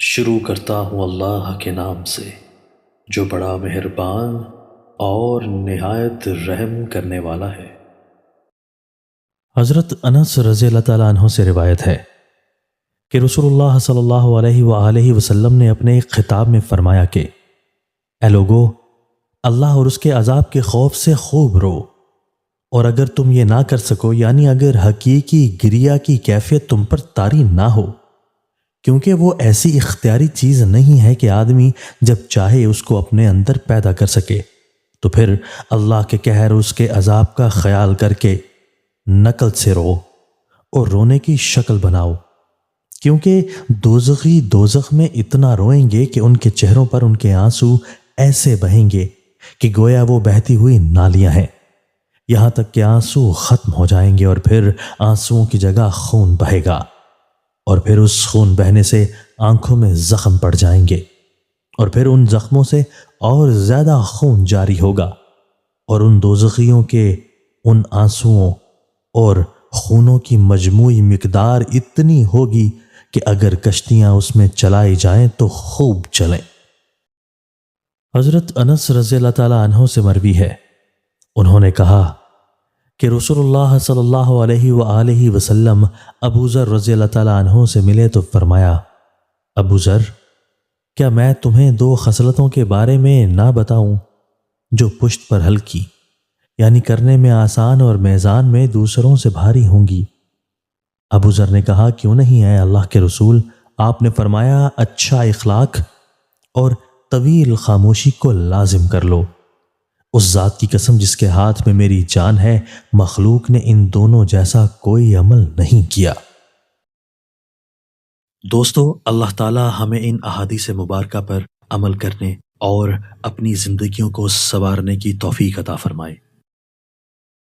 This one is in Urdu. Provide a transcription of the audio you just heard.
شروع کرتا ہوں اللہ کے نام سے جو بڑا مہربان اور نہایت رحم کرنے والا ہے۔ حضرت انس رضی اللہ تعالیٰ عنہ سے روایت ہے کہ رسول اللہ صلی اللہ علیہ وآلہ وسلم نے اپنے ایک خطاب میں فرمایا کہ اے لوگو، اللہ اور اس کے عذاب کے خوف سے خوب رو، اور اگر تم یہ نہ کر سکو، یعنی اگر حقیقی گریہ کی کیفیت تم پر طاری نہ ہو، کیونکہ وہ ایسی اختیاری چیز نہیں ہے کہ آدمی جب چاہے اس کو اپنے اندر پیدا کر سکے، تو پھر اللہ کے قہر اس کے عذاب کا خیال کر کے نقل سے رو اور رونے کی شکل بناؤ، کیونکہ دوزخی دوزخ میں اتنا روئیں گے کہ ان کے چہروں پر ان کے آنسو ایسے بہیں گے کہ گویا وہ بہتی ہوئی نالیاں ہیں، یہاں تک کہ آنسو ختم ہو جائیں گے اور پھر آنسوؤں کی جگہ خون بہے گا، اور پھر اس خون بہنے سے آنکھوں میں زخم پڑ جائیں گے، اور پھر ان زخموں سے اور زیادہ خون جاری ہوگا، اور ان دوزخیوں کے ان آنسوؤں اور خونوں کی مجموعی مقدار اتنی ہوگی کہ اگر کشتیاں اس میں چلائی جائیں تو خوب چلیں۔ حضرت انس رضی اللہ تعالیٰ عنہ سے مروی ہے، انہوں نے کہا کہ رسول اللہ صلی اللہ علیہ وآلہ وسلم ابو ذر رضی اللہ تعالیٰ عنہ سے ملے تو فرمایا، ابو ذر، کیا میں تمہیں دو خصلتوں کے بارے میں نہ بتاؤں جو پشت پر ہلکی، یعنی کرنے میں آسان اور میزان میں دوسروں سے بھاری ہوں گی؟ ابو ذر نے کہا، کیوں نہیں اے اللہ کے رسول؟ آپ نے فرمایا، اچھا اخلاق اور طویل خاموشی کو لازم کر لو۔ اس ذات کی قسم جس کے ہاتھ میں میری جان ہے، مخلوق نے ان دونوں جیسا کوئی عمل نہیں کیا۔ دوستو، اللہ تعالی ہمیں ان احادیث مبارکہ پر عمل کرنے اور اپنی زندگیوں کو سنوارنے کی توفیق عطا فرمائے۔